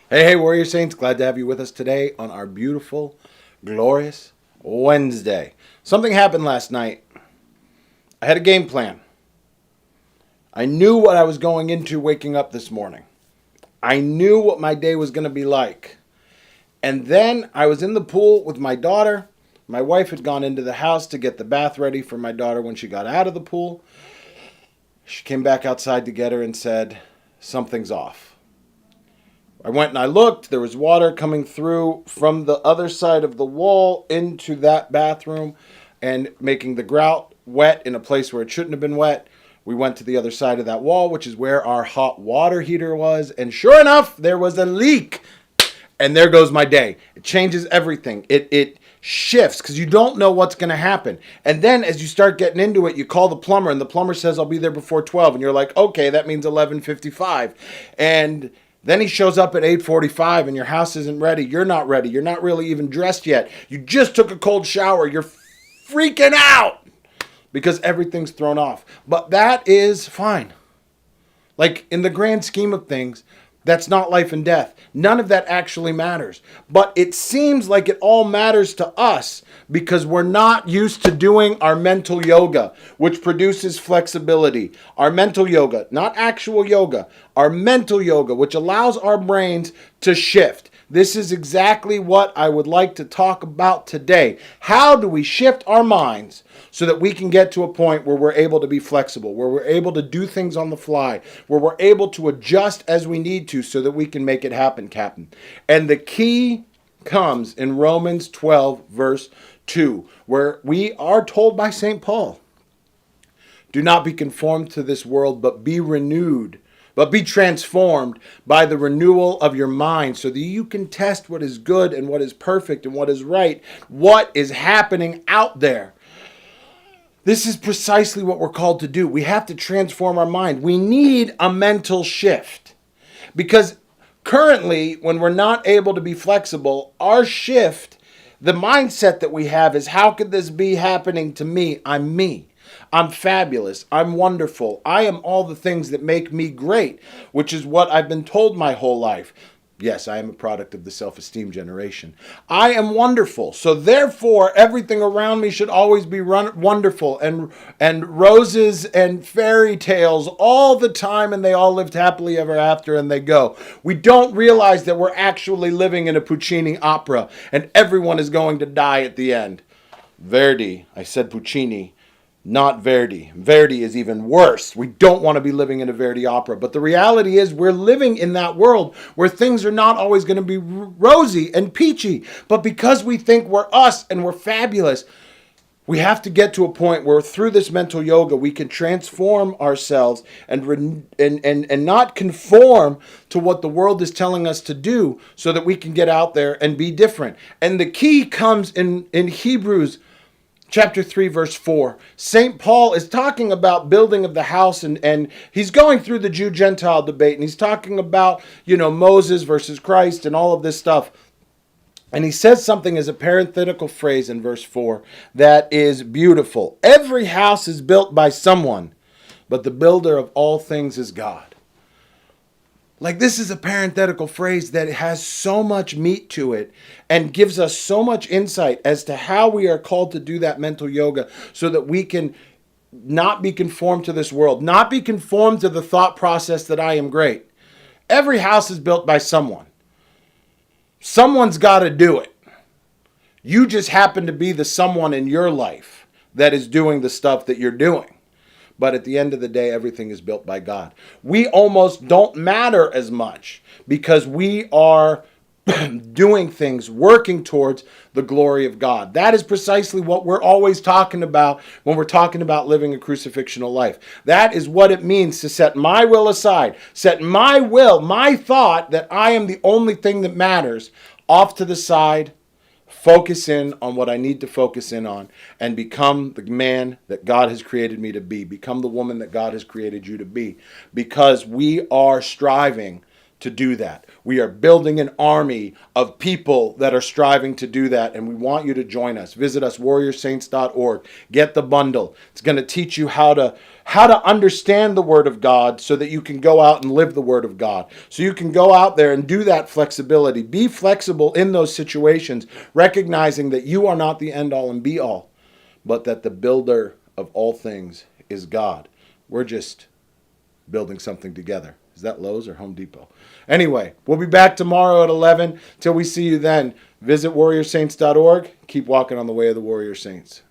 Hey, Warrior Saints. Glad to have you with us today on our beautiful, glorious Wednesday. Something happened last night. I had a game plan. I knew what I was going into waking up this morning. I knew what my day was going to be like. And then I was in the pool with my daughter. My wife had gone into the house to get the bath ready for my daughter when she got out of the pool. She came back outside to get her and said, "Something's off." I went and I looked. There was water coming through from the other side of the wall into that bathroom and making the grout wet in a place where it shouldn't have been wet. We went to the other side of that wall, which is where our hot water heater was. And sure enough, there was a leak. And there goes my day. It changes everything. It shifts because you don't know what's going to happen. And then as you start getting into it, you call the plumber and the plumber says, "I'll be there before 12." And you're like, okay, that means 11:55. And then he shows up at 8:45 and your house isn't ready. You're not ready. You're not really even dressed yet. You just took a cold shower. You're freaking out because everything's thrown off. But that is fine. Like, in the grand scheme of things, that's not life and death. None of that actually matters. But it seems like it all matters to us because we're not used to doing our mental yoga, which produces flexibility. Our mental yoga, not actual yoga, our mental yoga, which allows our brains to shift. This is exactly what I would like to talk about today. How do we shift our minds so that we can get to a point where we're able to be flexible, where we're able to do things on the fly, where we're able to adjust as we need to so that we can make it happen, Captain? And the key comes in Romans 12, verse 2, where we are told by St. Paul, "Do not be conformed to this world, but be renewed. But be transformed by the renewal of your mind so that you can test what is good and what is perfect and what is right, what is happening out there." This is precisely what we're called to do. We have to transform our mind. We need a mental shift because currently, when we're not able to be flexible, our shift, the mindset that we have is, how could this be happening to me? I'm me. I'm fabulous. I'm wonderful. I am all the things that make me great, which is what I've been told my whole life. Yes, I am a product of the self-esteem generation. I am wonderful. So therefore, everything around me should always be wonderful and roses and fairy tales all the time, and they all lived happily ever after, and they go. We don't realize that we're actually living in a Puccini opera, and everyone is going to die at the end. Verdi, I said Puccini, not Verdi. Verdi is even worse. We don't want to be living in a Verdi opera. But the reality is we're living in that world where things are not always going to be rosy and peachy. But because we think we're us and we're fabulous, we have to get to a point where through this mental yoga, we can transform ourselves and not conform to what the world is telling us to do so that we can get out there and be different. And the key comes in Hebrews chapter 3, verse 4. St. Paul is talking about building of the house, and he's going through the Jew-Gentile debate, and he's talking about, Moses versus Christ and all of this stuff. And he says something as a parenthetical phrase in verse 4 that is beautiful. Every house is built by someone, but the builder of all things is God. Like, this is a parenthetical phrase that has so much meat to it and gives us so much insight as to how we are called to do that mental yoga so that we can not be conformed to this world, not be conformed to the thought process that I am great. Every house is built by someone. Someone's got to do it. You just happen to be the someone in your life that is doing the stuff that you're doing. But at the end of the day, everything is built by God. We almost don't matter as much because we are doing things, working towards the glory of God. That is precisely what we're always talking about when we're talking about living a crucifixional life. That is what it means to set my will aside, set my will, my thought that I am the only thing that matters off to the side, focus in on what I need to focus in on, and become the man that God has created me to be. Become the woman that God has created you to be. Because we are striving to do that. We are building an army of people that are striving to do that, and we want you to join us. Visit us, warriorsaints.org. Get the bundle. It's going to teach you how to understand the Word of God so that you can go out and live the Word of God. So you can go out there and do that flexibility. Be flexible in those situations, recognizing that you are not the end-all and be-all, but that the builder of all things is God. We're just building something together. Is that Lowe's or Home Depot? Anyway, we'll be back tomorrow at 11. Till we see you then, visit warriorsaints.org. Keep walking on the way of the Warrior Saints.